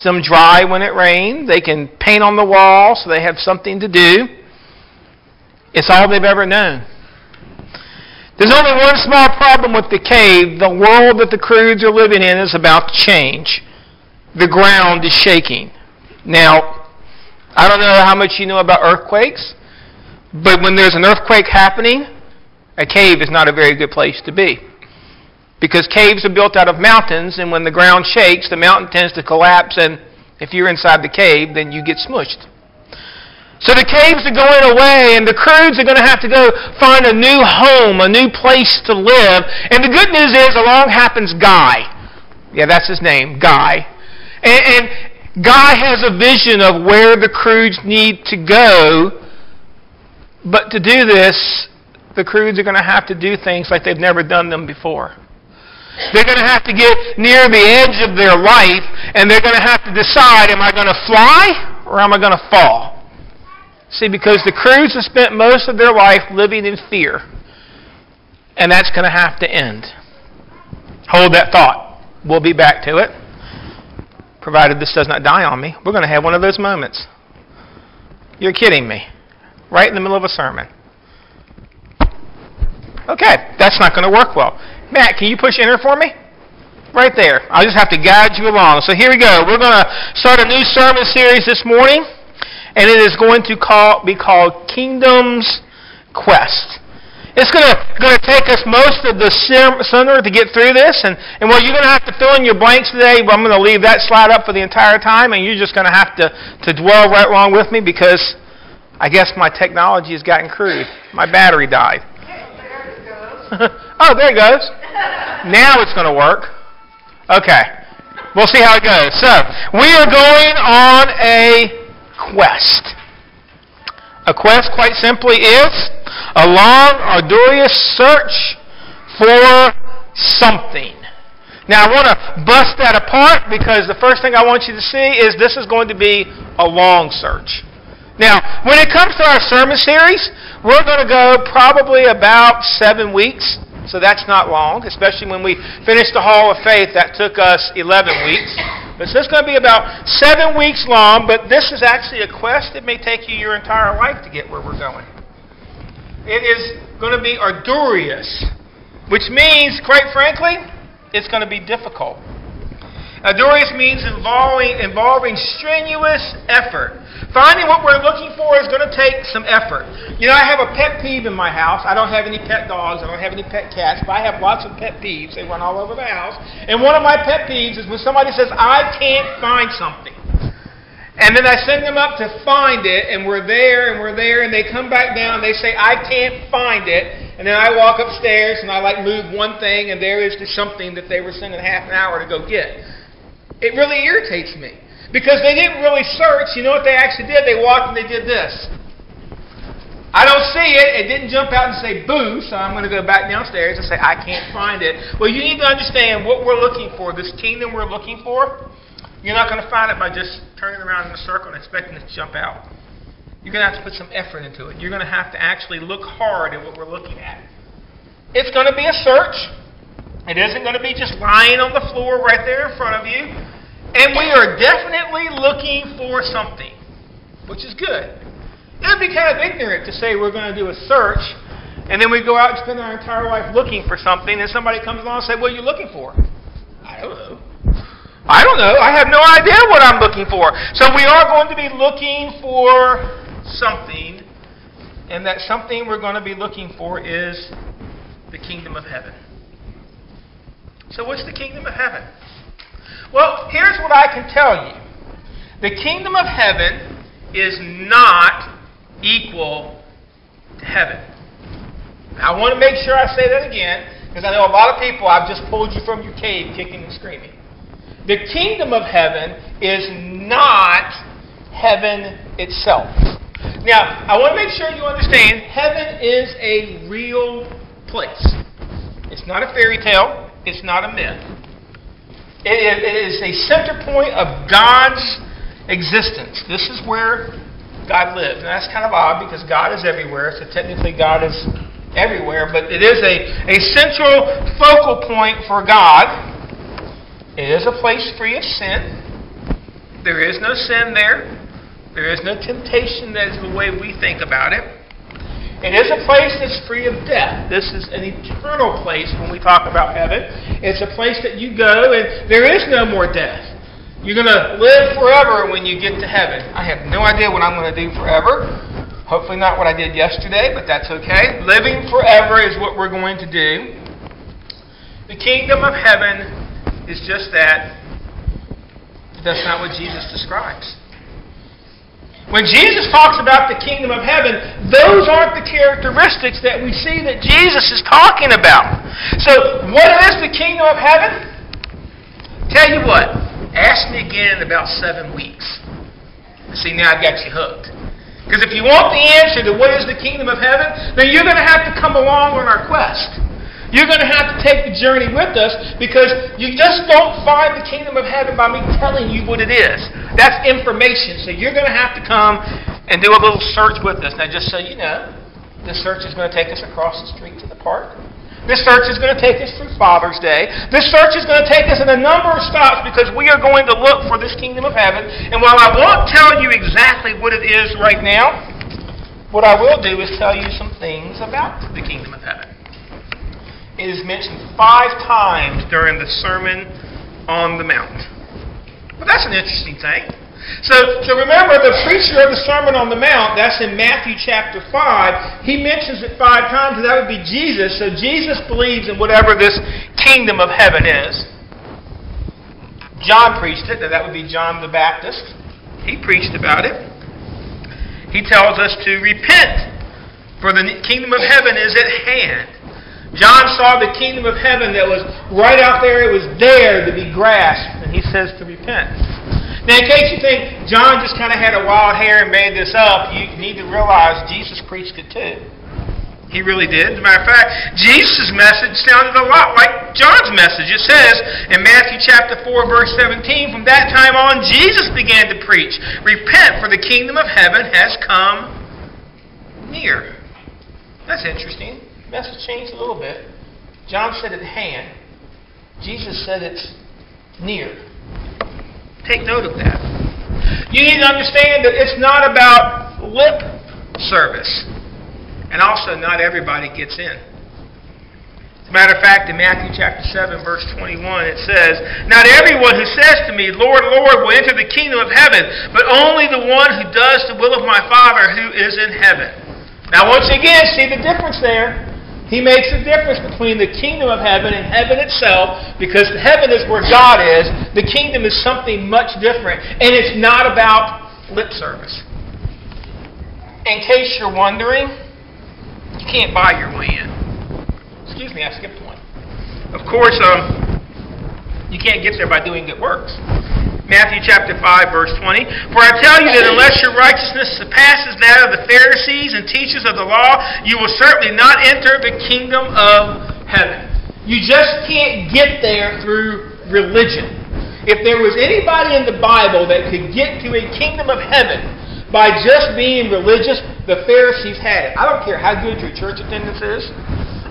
them dry when it rained. They can paint on the wall so they have something to do. It's all they've ever known. There's only one small problem with the cave. The world that the Croods are living in is about to change. The ground is shaking. Now, I don't know how much you know about earthquakes, but when there's an earthquake happening, a cave is not a very good place to be. Because caves are built out of mountains, and when the ground shakes, the mountain tends to collapse, and if you're inside the cave, then you get smushed. So the caves are going away, and the Croods are going to have to go find a new home, a new place to live. And the good news is, along happens Guy. Yeah, that's his name, Guy. And Guy has a vision of where the Croods need to go. But to do this, the Croods are going to have to do things like they've never done them before. They're going to have to get near the edge of their life, and they're going to have to decide, am I going to fly or am I going to fall? See, because the Croods have spent most of their life living in fear. And that's going to have to end. Hold that thought. We'll be back to it. Provided this does not die on me. We're going to have one of those moments. You're kidding me. Right in the middle of a sermon. Okay, that's not going to work well. Matt, can you push enter for me? Right there. I'll just have to guide you along. So here we go. We're going to start a new sermon series this morning. And it is going to be called Kingdom's Quest. It's going to take us most of the summer to get through this. And well, you're going to have to fill in your blanks today. But I'm going to leave that slide up for the entire time. And you're just going to have to dwell right along with me because I guess my technology has gotten crude. My battery died. Oh, there it goes. Now it's going to work. Okay. We'll see how it goes. So, we are going on a quest. A quest, quite simply, is a long, arduous search for something. Now, I want to bust that apart because the first thing I want you to see is this is going to be a long search. Now, when it comes to our sermon series, we're going to go probably about 7 weeks. So that's not long, especially when we finished the Hall of Faith. That took us 11 weeks. But so it's going to be about 7 weeks long, but this is actually a quest that may take you your entire life to get where we're going. It is going to be arduous, which means, quite frankly, it's going to be difficult. Arduous means involving strenuous effort. Finding what we're looking for is going to take some effort. You know, I have a pet peeve in my house. I don't have any pet dogs. I don't have any pet cats. But I have lots of pet peeves. They run all over the house. And one of my pet peeves is when somebody says, I can't find something. And then I send them up to find it, and we're there, and they come back down, and they say, I can't find it. And then I walk upstairs, and I move one thing, and there is something that they were sending half an hour to go get. It really irritates me. Because they didn't really search. You know what they actually did? They walked and they did this. I don't see it. It didn't jump out and say boo, so I'm going to go back downstairs and say I can't find it. Well, you need to understand what we're looking for. This kingdom we're looking for, you're not going to find it by just turning around in a circle and expecting it to jump out. You're going to have to put some effort into it. You're going to have to actually look hard at what we're looking at. It's going to be a search. It isn't going to be just lying on the floor right there in front of you. And we are definitely looking for something, which is good. It would be kind of ignorant to say we're going to do a search, and then we go out and spend our entire life looking for something, and somebody comes along and says, what are you looking for? I don't know. I have no idea what I'm looking for. So we are going to be looking for something, and that something we're going to be looking for is the kingdom of heaven. So what's the kingdom of heaven? Well, here's what I can tell you. The kingdom of heaven is not equal to heaven. Now, I want to make sure I say that again, because I know a lot of people, I've just pulled you from your cave kicking and screaming. The kingdom of heaven is not heaven itself. Now, I want to make sure you understand, heaven is a real place. It's not a fairy tale. It's not a myth. It is a center point of God's existence. This is where God lives. And that's kind of odd because God is everywhere. So technically God is everywhere. But it is a central focal point for God. It is a place free of sin. There is no sin there. There is no temptation that is the way we think about it. It is a place that's free of death. This is an eternal place when we talk about heaven. It's a place that you go and there is no more death. You're going to live forever when you get to heaven. I have no idea what I'm going to do forever. Hopefully not what I did yesterday, but that's okay. Living forever is what we're going to do. The kingdom of heaven is just that. That's not what Jesus describes. When Jesus talks about the kingdom of heaven, those aren't the characteristics that we see that Jesus is talking about. So, what is the kingdom of heaven? Tell you what, ask me again in about 7 weeks. See, now I've got you hooked. Because if you want the answer to what is the kingdom of heaven, then you're going to have to come along on our quest. You're going to have to take the journey with us because you just don't find the kingdom of heaven by me telling you what it is. That's information. So you're going to have to come and do a little search with us. Now just so you know, this search is going to take us across the street to the park. This search is going to take us through Father's Day. This search is going to take us in a number of stops because we are going to look for this kingdom of heaven. And while I won't tell you exactly what it is right now, what I will do is tell you some things about the kingdom of heaven. It is mentioned 5 times during the Sermon on the Mount. Well, that's an interesting thing. So remember, the preacher of the Sermon on the Mount, that's in Matthew chapter 5, he mentions it 5 times, and that would be Jesus. So Jesus believes in whatever this kingdom of heaven is. John preached it, and that would be John the Baptist. He preached about it. He tells us to repent, for the kingdom of heaven is at hand. John saw the kingdom of heaven that was right out there. It was there to be grasped. And he says to repent. Now, in case you think John just kind of had a wild hair and made this up, you need to realize Jesus preached it too. He really did. As a matter of fact, Jesus' message sounded a lot like John's message. It says in Matthew chapter 4, verse 17, from that time on, Jesus began to preach, repent, for the kingdom of heaven has come near. That's interesting. Message changed a little bit. John said at hand. Jesus said it's near. Take note of that. You need to understand that it's not about lip service. And also, not everybody gets in. As a matter of fact, in Matthew chapter 7, verse 21, it says, not everyone who says to me, Lord, Lord, will enter the kingdom of heaven, but only the one who does the will of my Father who is in heaven. Now, once again, see the difference there. He makes a difference between the kingdom of heaven and heaven itself, because heaven is where God is. The kingdom is something much different, and it's not about lip service. In case you're wondering, you can't buy your way in. Excuse me, I skipped one. Of course, you can't get there by doing good works. Matthew chapter 5, verse 20. For I tell you that unless your righteousness surpasses that of the Pharisees and teachers of the law, you will certainly not enter the kingdom of heaven. You just can't get there through religion. If there was anybody in the Bible that could get to a kingdom of heaven by just being religious, the Pharisees had it. I don't care how good your church attendance is.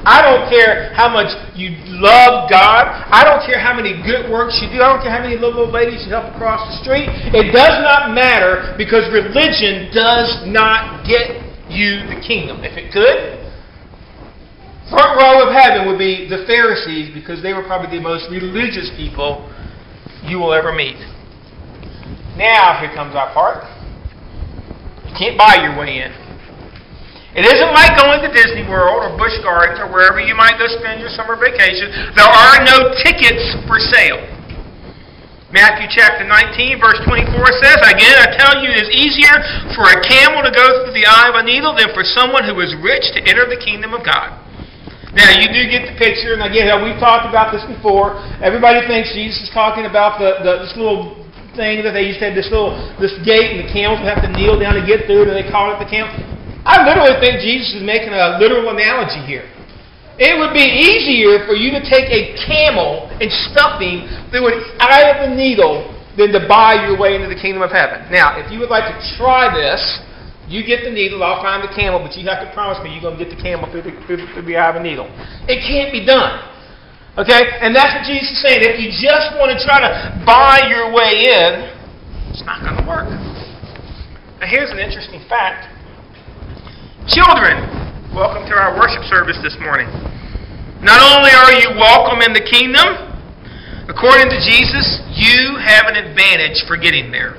I don't care how much you love God. I don't care how many good works you do. I don't care how many little old ladies you help across the street. It does not matter, because religion does not get you the kingdom. If it could, front row of heaven would be the Pharisees, because they were probably the most religious people you will ever meet. Now, here comes our part. You can't buy your way in. It isn't like going to Disney World or Busch Gardens or wherever you might go spend your summer vacation. There are no tickets for sale. Matthew chapter 19, verse 24 says, again, I tell you, it is easier for a camel to go through the eye of a needle than for someone who is rich to enter the kingdom of God. Now, you do get the picture, and again, we've talked about this before. Everybody thinks Jesus is talking about this little thing that they used to have, this gate, and the camels would have to kneel down to get through, and they call it the camel. I literally think Jesus is making a literal analogy here. It would be easier for you to take a camel and stuff him through an eye of a needle than to buy your way into the kingdom of heaven. Now, if you would like to try this, you get the needle, I'll find the camel, but you have to promise me you're going to get the camel through the eye of a needle. It can't be done. Okay? And that's what Jesus is saying. If you just want to try to buy your way in, It's not going to work. Now here's an interesting fact. Children, welcome to our worship service this morning. Not only are you welcome in the kingdom, according to Jesus, you have an advantage for getting there.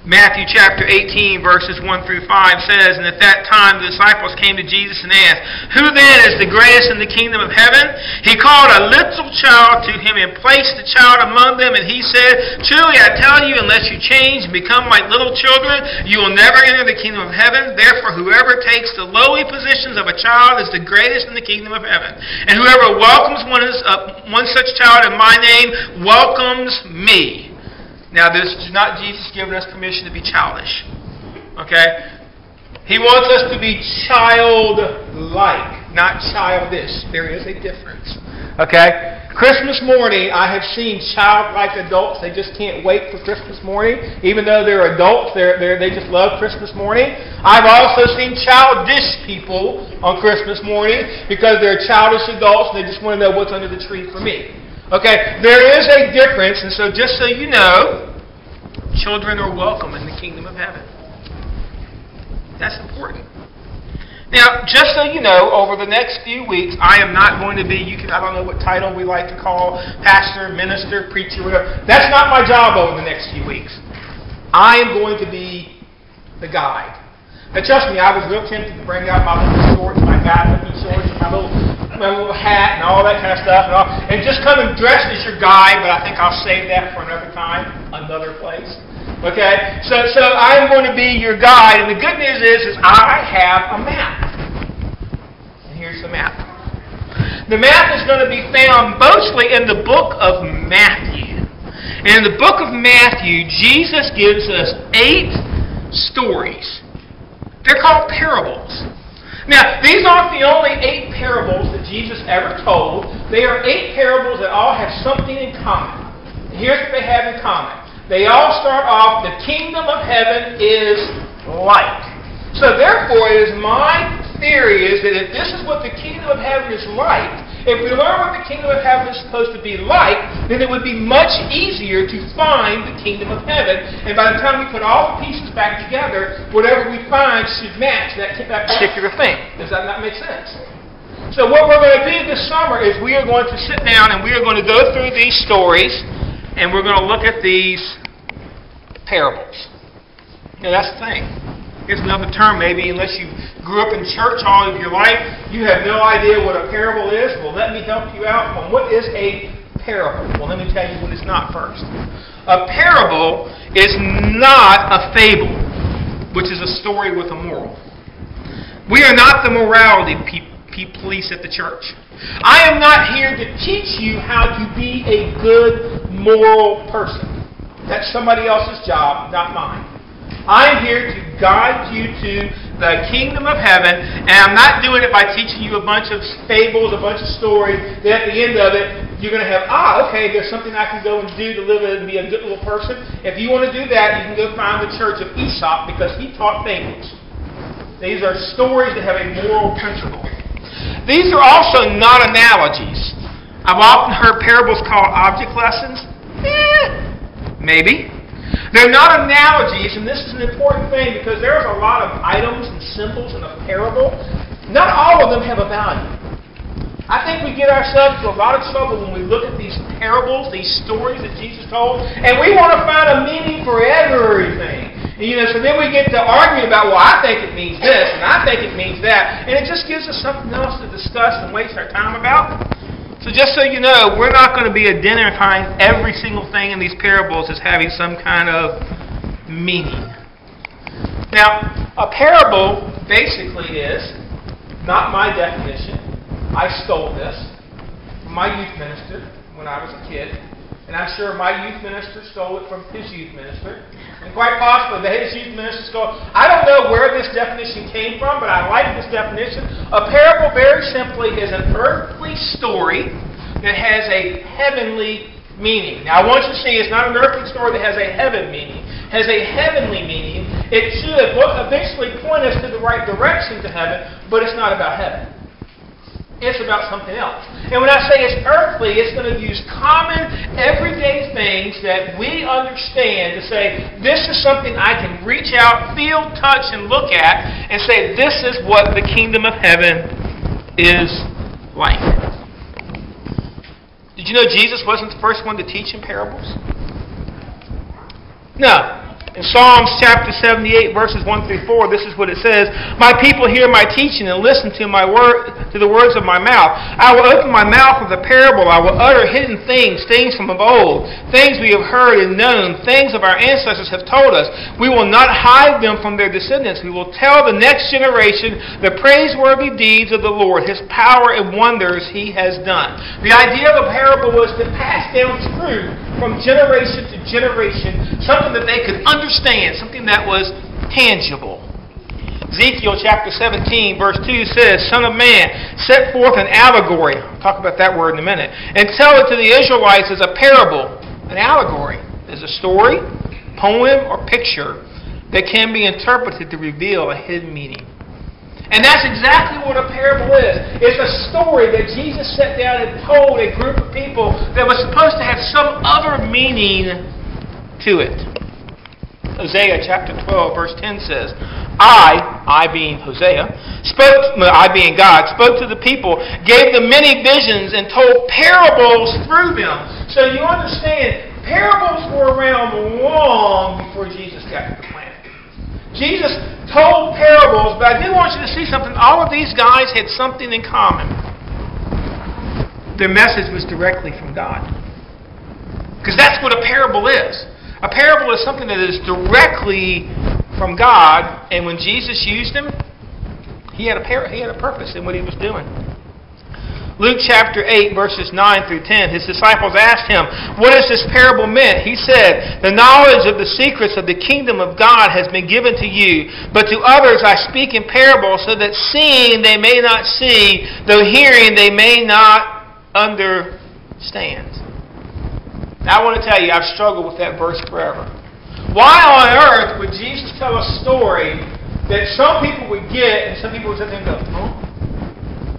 Matthew chapter 18, verses 1 through 5 says, "And at that time the disciples came to Jesus and asked, 'Who then is the greatest in the kingdom of heaven?' He called a little child to him and placed the child among them, and he said, 'Truly I tell you, unless you change and become like little children, you will never enter the kingdom of heaven. Therefore whoever takes the lowly positions of a child is the greatest in the kingdom of heaven. And whoever welcomes one such child in my name welcomes me.'" Now, this is not Jesus giving us permission to be childish. Okay? He wants us to be childlike, not childish. There is a difference. Okay? Christmas morning, I have seen childlike adults. They just can't wait for Christmas morning. Even though they're adults, they just love Christmas morning. I've also seen childish people on Christmas morning because they're childish adults and they just want to know what's under the tree for me. Okay, there is a difference, and so just so you know, children are welcome in the kingdom of heaven. That's important. Now, just so you know, over the next few weeks, I am not going to be, I don't know what title we like to call, pastor, minister, preacher, whatever. That's not my job over the next few weeks. I am going to be the guide. Now, trust me, I was real tempted to bring out my little shorts, my guy-looking shorts, and my little hat and all that kind of stuff, and just come and dress as your guide, but I think I'll save that for another time, another place. Okay? So I'm going to be your guide, and the good news is I have a map. And here's the map. The map is going to be found mostly in the book of Matthew. And in the book of Matthew, Jesus gives us 8 stories. They're called parables. Now, these aren't the only 8 parables that Jesus ever told. They are 8 parables that all have something in common. Here's what they have in common. They all start off, the kingdom of heaven is like. So therefore, it is my theory is that if this is what the kingdom of heaven is like, if we learn what the kingdom of heaven is supposed to be like, then it would be much easier to find the kingdom of heaven. And by the time we put all the pieces back together, whatever we find should match that particular thing. Does that not make sense? So what we're going to do this summer is we are going to sit down and we are going to go through these stories and we're going to look at these parables. Now that's the thing. Here's another term maybe, unless you grew up in church all of your life, you have no idea what a parable is. Well, let me help you out on what is a parable. Well, let me tell you what it's not first. A parable is not a fable, which is a story with a moral. We are not the morality police at the church. I am not here to teach you how to be a good, moral person. That's somebody else's job, not mine. I'm here to guide you to the kingdom of heaven, and I'm not doing it by teaching you a bunch of fables, a bunch of stories, that at the end of it, you're going to have, okay, there's something I can go and do to live and be a good little person. If you want to do that, you can go find the church of Aesop, because he taught fables. These are stories that have a moral principle. These are also not analogies. I've often heard parables called object lessons. Maybe. They're not analogies, and this is an important thing because there's a lot of items and symbols in a parable. Not all of them have a value. I think we get ourselves into a lot of trouble when we look at these parables, these stories that Jesus told, and we want to find a meaning for everything. And, so then we get to arguing about, well, I think it means this, and I think it means that, and it just gives us something else to discuss and waste our time about. So just so you know, we're not going to be identifying every single thing in these parables as having some kind of meaning. Now, a parable basically is, not my definition, I stole this from my youth minister when I was a kid, and I'm sure my youth minister stole it from his youth minister, and quite possibly his youth minister stole it. I don't know where this definition came from, but I like this definition. A parable, very simply, is an earthly story that has a heavenly meaning. Now, I want you to see it's not an earthly story that has a heaven meaning. It has a heavenly meaning. It should eventually point us to the right direction to heaven, but it's not about heaven. It's about something else. And when I say it's earthly, it's going to use common, everyday things that we understand to say, this is something I can reach out, feel, touch, and look at, and say, this is what the kingdom of heaven is like. Did you know Jesus wasn't the first one to teach in parables? No. In Psalms chapter 78, verses 1 through 4, this is what it says. My people hear my teaching and listen to the words of my mouth. I will open my mouth with a parable. I will utter hidden things, things from of old, things we have heard and known, things of our ancestors have told us. We will not hide them from their descendants. We will tell the next generation the praiseworthy deeds of the Lord, His power and wonders He has done. The idea of a parable was to pass down through from generation to generation, something that they could understand, something that was tangible. Ezekiel chapter 17, verse 2 says, Son of man, set forth an allegory. I'll talk about that word in a minute. And tell it to the Israelites as a parable. An allegory is a story, poem, or picture that can be interpreted to reveal a hidden meaning. And that's exactly what a parable is. It's a story that Jesus sat down and told a group of people that was supposed to have some other meaning to it. Hosea chapter 12, verse 10 says, I being Hosea, I being God, spoke to the people, gave them many visions, and told parables through them. So you understand, parables were around long before Jesus got to the planet. Jesus told parables, but I do want you to see something. All of these guys had something in common. Their message was directly from God. Because that's what a parable is. A parable is something that is directly from God, and when Jesus used them, He had a purpose in what He was doing. Luke chapter 8, verses 9 through 10, His disciples asked Him, what is this parable meant? He said, the knowledge of the secrets of the kingdom of God has been given to you, but to others I speak in parables, so that seeing they may not see, though hearing they may not understand. Now I want to tell you, I've struggled with that verse forever. Why on earth would Jesus tell a story that some people would get and some people would sit there and go, huh?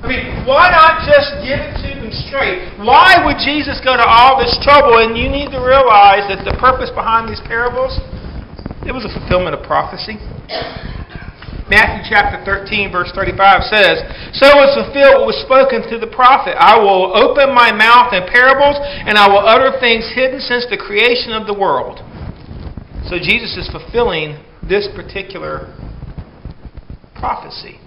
I mean, why not just give it to them straight? Why would Jesus go to all this trouble? And you need to realize that the purpose behind these parables, it was a fulfillment of prophecy. Matthew chapter 13, verse 35 says, so was fulfilled what was spoken to the prophet. I will open my mouth in parables, and I will utter things hidden since the creation of the world. So Jesus is fulfilling this particular prophecy.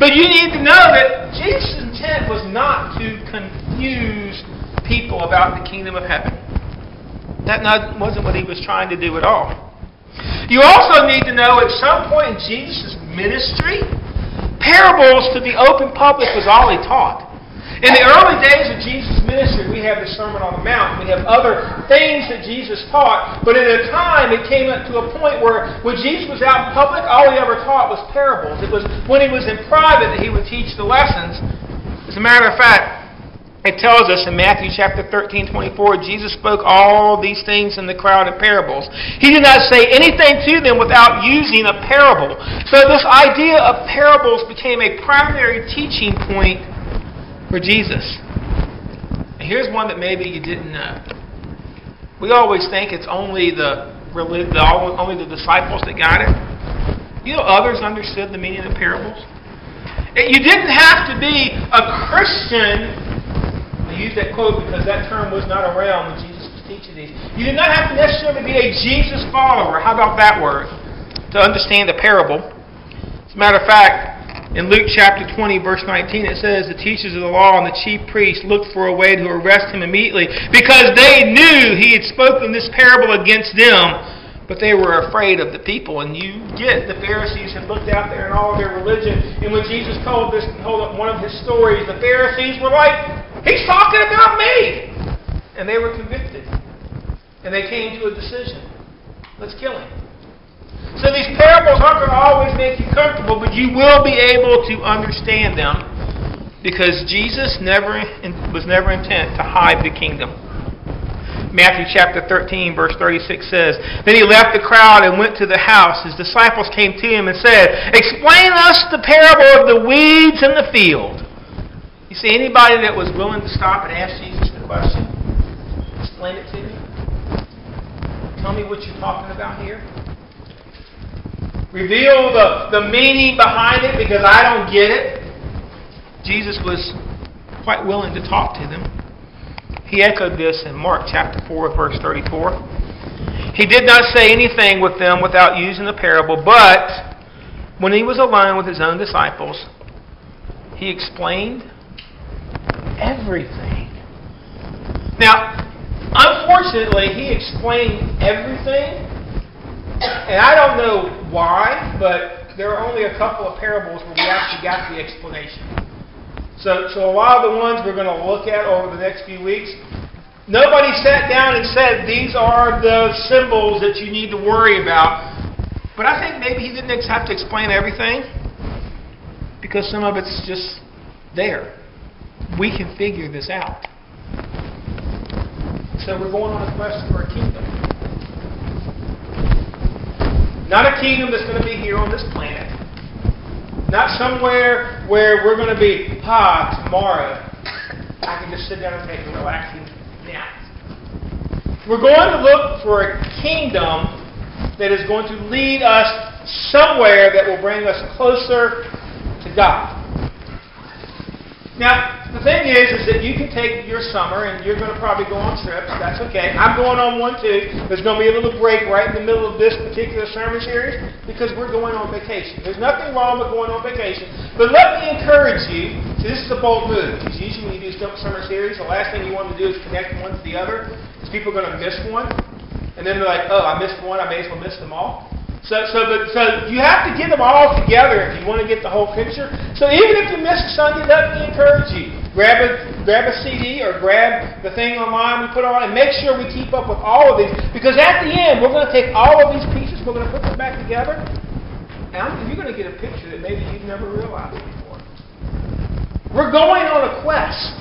But you need to know that Jesus' intent was not to confuse people about the kingdom of heaven. That wasn't what He was trying to do at all. You also need to know at some point in Jesus' ministry, parables to the open public was all He taught. In the early days of Jesus' ministry, we have the Sermon on the Mount. We have other things that Jesus taught. But at a time, it came up to a point where when Jesus was out in public, all He ever taught was parables. It was when He was in private that He would teach the lessons. As a matter of fact, it tells us in Matthew chapter 13:24, Jesus spoke all these things in the crowd in parables. He did not say anything to them without using a parable. So this idea of parables became a primary teaching point for Jesus. And here's one that maybe you didn't know. We always think it's only the disciples that got it. You know, others understood the meaning of parables. You didn't have to be a Christian. I use that quote because that term was not around when Jesus was teaching these. You did not have to necessarily be a Jesus follower. How about that word? To understand a parable. As a matter of fact, in Luke chapter 20, verse 19, it says, the teachers of the law and the chief priests looked for a way to arrest Him immediately because they knew He had spoken this parable against them, but they were afraid of the people. And you get the Pharisees had looked out there in all of their religion, and when Jesus told up one of His stories, the Pharisees were like, He's talking about me! And they were convicted. And they came to a decision. Let's kill Him. So these parables aren't going to always make you comfortable, but you will be able to understand them because Jesus was never intent to hide the kingdom. Matthew chapter 13, verse 36 says, then He left the crowd and went to the house. His disciples came to Him and said, explain us the parable of the weeds in the field. You see anybody that was willing to stop and ask Jesus the question? Explain it to me. Tell me what you're talking about here. Reveal the meaning behind it, because I don't get it. Jesus was quite willing to talk to them. He echoed this in Mark chapter 4, verse 34. He did not say anything with them without using the parable, but when he was alone with his own disciples, he explained everything. Now, unfortunately, he explained everything, and I don't know why, but there are only a couple of parables where we actually got the explanation. So a lot of the ones we're going to look at over the next few weeks, nobody sat down and said, these are the symbols that you need to worry about. But I think maybe he didn't have to explain everything, because some of it's just there. We can figure this out. So we're going on a quest for a kingdom. Not a kingdom that's going to be here on this planet. Not somewhere where we're going to be, tomorrow I can just sit down and take a relaxing nap. We're going to look for a kingdom that is going to lead us somewhere that will bring us closer to God. Now, the thing is that you can take your summer, and you're going to probably go on trips. That's okay. I'm going on one too. There's going to be a little break right in the middle of this particular sermon series because we're going on vacation. There's nothing wrong with going on vacation. But let me encourage you. See, this is a bold move. Because usually when you do summer series, the last thing you want to do is connect one to the other. Because people are going to miss one. And then they're like, oh, I missed one. I may as well miss them all. So you have to get them all together if you want to get the whole picture. So even if you miss a Sunday, let me encourage you. Grab a CD or grab the thing online we put on and make sure we keep up with all of these. Because at the end, we're going to take all of these pieces, we're going to put them back together, and you're going to get a picture that maybe you've never realized before. We're going on a quest.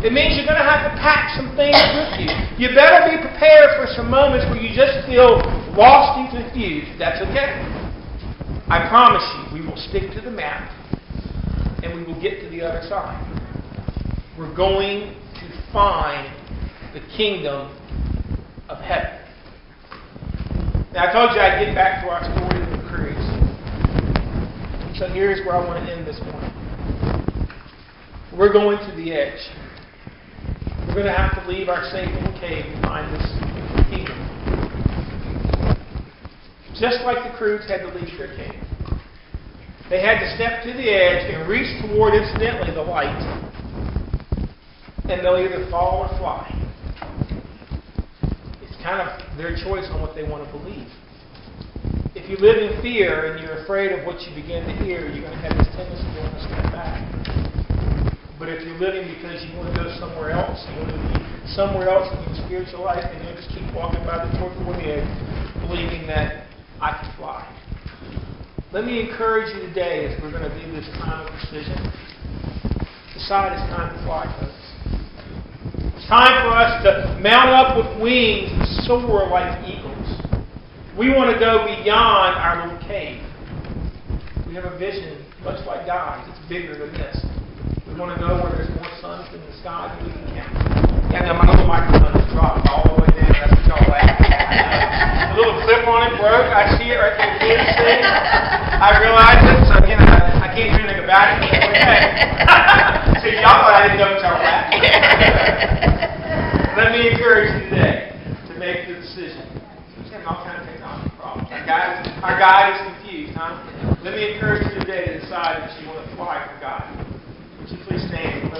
It means you're going to have to pack some things with you. You better be prepared for some moments where you just feel lost and confused. That's okay. I promise you, we will stick to the map and we will get to the other side. We're going to find the kingdom of heaven. Now, I told you I'd get back to our story of the cruise. So here's where I want to end this morning. We're going to the edge. We're going to have to leave our safe little cave to find this kingdom. Just like the crews had to leave their cave. They had to step to the edge and reach toward, incidentally, the light. And they'll either fall or fly. It's kind of their choice on what they want to believe. If you live in fear and you're afraid of what you begin to hear, you're going to have this tendency to want to step back. But if you're living because you want to go somewhere else, you want to be somewhere else in your spiritual life, and you'll just keep walking by toward the edge, believing that I can fly. Let me encourage you today, as we're going to do this time of decision, decide it's time to fly, folks. It's time for us to mount up with wings and soar like eagles. We want to go beyond our little cave. We have a vision, much like God's. It's bigger than this. We want to go where there's more suns in the sky than we can count. Yeah, now my little microphone has dropped all the way down. That's what y'all laugh at. The little clip on it broke. I see it right there. You can't see. I realized it, so again, I can't do anything about it. Okay. See, y'all thought I didn't know what y'all were laughing at. Let me encourage you today to make the decision. We're having all kinds of technology problems. Our guide is confused, huh? Let me encourage you today to decide that you want to fly for God. Would you please stand?